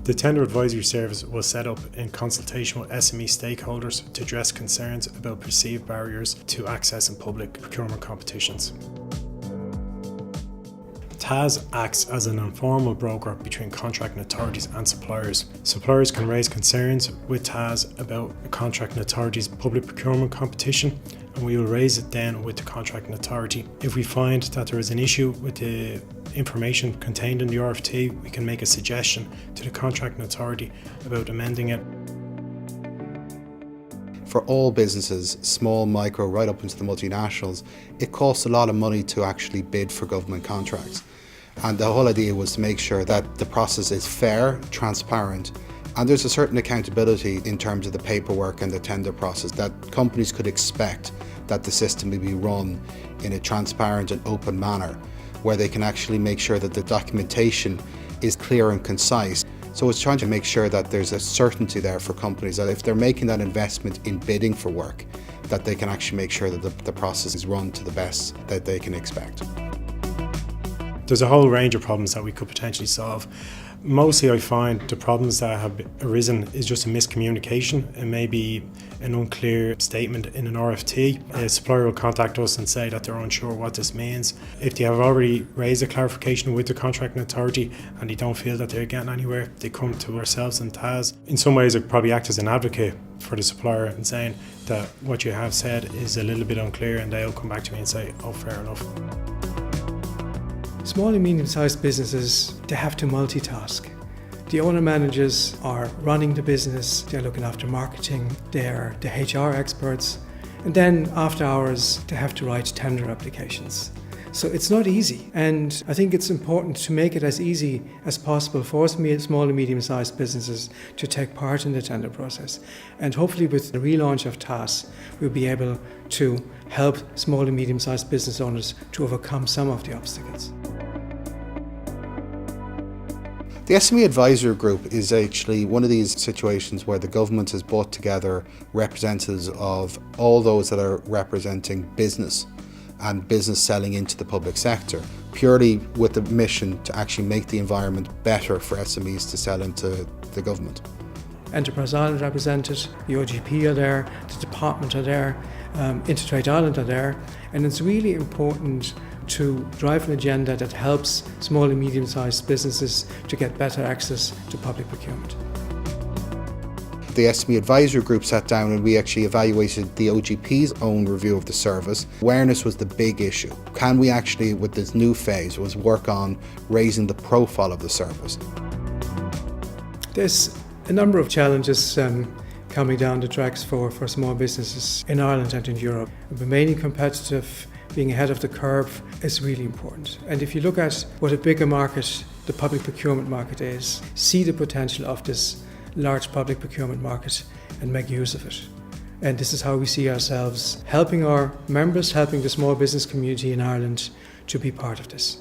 The Tender Advisory Service was set up in consultation with SME stakeholders to address concerns about perceived barriers to access in public procurement competitions. TAS acts as an informal broker between contracting authorities and suppliers. Suppliers can raise concerns with TAS about a contracting authority's public procurement competition, and we will raise it then with the contracting authority. If we find that there is an issue with the information contained in the RFT, we can make a suggestion to the contracting authority about amending it. For all businesses, small, micro, right up into the multinationals, it costs a lot of money to actually bid for government contracts. And the whole idea was to make sure that the process is fair, transparent, and there's a certain accountability in terms of the paperwork and the tender process, that companies could expect that the system will be run in a transparent and open manner, where they can actually make sure that the documentation is clear and concise. So it's trying to make sure that there's a certainty there for companies that if they're making that investment in bidding for work, that they can actually make sure that the process is run to the best that they can expect. There's a whole range of problems that we could potentially solve. Mostly I find the problems that have arisen is just a miscommunication and maybe an unclear statement in an RFT. A supplier will contact us and say that they're unsure what this means. If they have already raised a clarification with the contracting authority and they don't feel that they're getting anywhere, they come to ourselves and TAS. In some ways I probably act as an advocate for the supplier and saying that what you have said is a little bit unclear, and they'll come back to me and say, oh, fair enough. Small and medium-sized businesses, they have to multitask. The owner-managers are running the business, they're looking after marketing, they're the HR experts, and then after hours they have to write tender applications. So it's not easy, and I think it's important to make it as easy as possible for small and medium-sized businesses to take part in the tender process. And hopefully with the relaunch of TAS, we'll be able to help small and medium-sized business owners to overcome some of the obstacles. The SME Advisory Group is actually one of these situations where the government has brought together representatives of all those that are representing business and business selling into the public sector, purely with the mission to actually make the environment better for SMEs to sell into the government. Enterprise Ireland represented, the OGP are there, the department are there, Intertrade Ireland are there, and it's really important to drive an agenda that helps small and medium-sized businesses to get better access to public procurement. The SME Advisory Group sat down and we actually evaluated the OGP's own review of the service. Awareness was the big issue. Can we actually, with this new phase, work on raising the profile of the service? There's a number of challenges coming down the tracks for small businesses in Ireland and in Europe. Remaining competitive, being ahead of the curve is really important. And if you look at what a bigger market the public procurement market is, see the potential of this large public procurement market and make use of it. And this is how we see ourselves helping our members, helping the small business community in Ireland to be part of this.